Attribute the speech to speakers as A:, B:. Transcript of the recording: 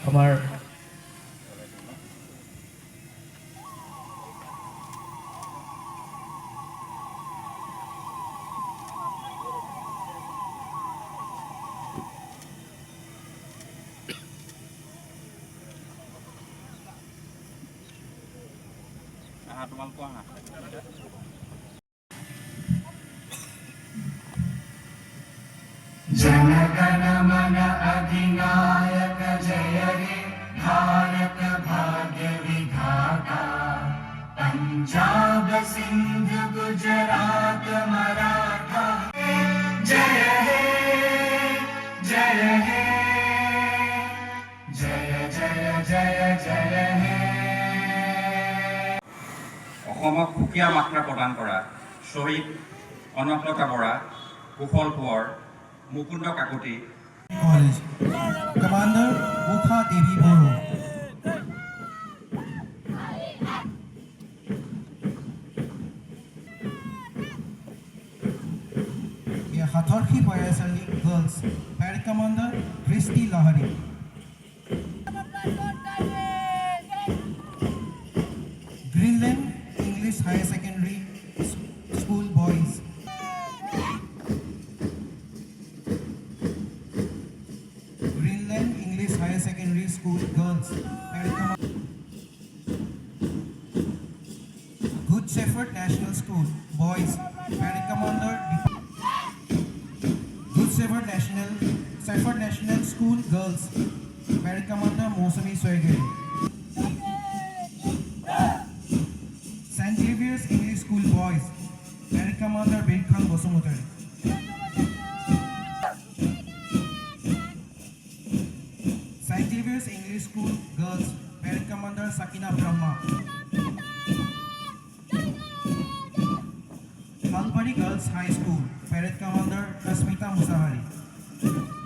A: আমাৰ
B: তোমালোকৰ
C: जनगण मन अधिनायक जय हे भारत भाग्य विधाता पंजाब सिंध गुजरात मराठा जय हे जय हे जय जय जय जय हे
B: অসমক সুকীয়া মাত্ৰা প্ৰদান কৰা শ্বহীদ Kanaklata Bora, Kushal Konwar, Mukunda Kakati,
D: College. Commander Ukha Devi Boro. Hatharki Payasali Girls. Pad Commander Christy Lahari. Greenland English Higher Secondary School Boys. Greenland English Higher Secondary School Girls. Good Shepherd National School Boys. Parade Commander Good Shepherd National School Girls. Parade Commander Mosami Swegeri. St. Xavier's English School Boys. Parade Commander Bilkham Bosumutari. St. Xavier's English School Girls, Parade Commander Sakina Brahma. Kalpari Girls High School, Parade Commander Kasmita Musahari.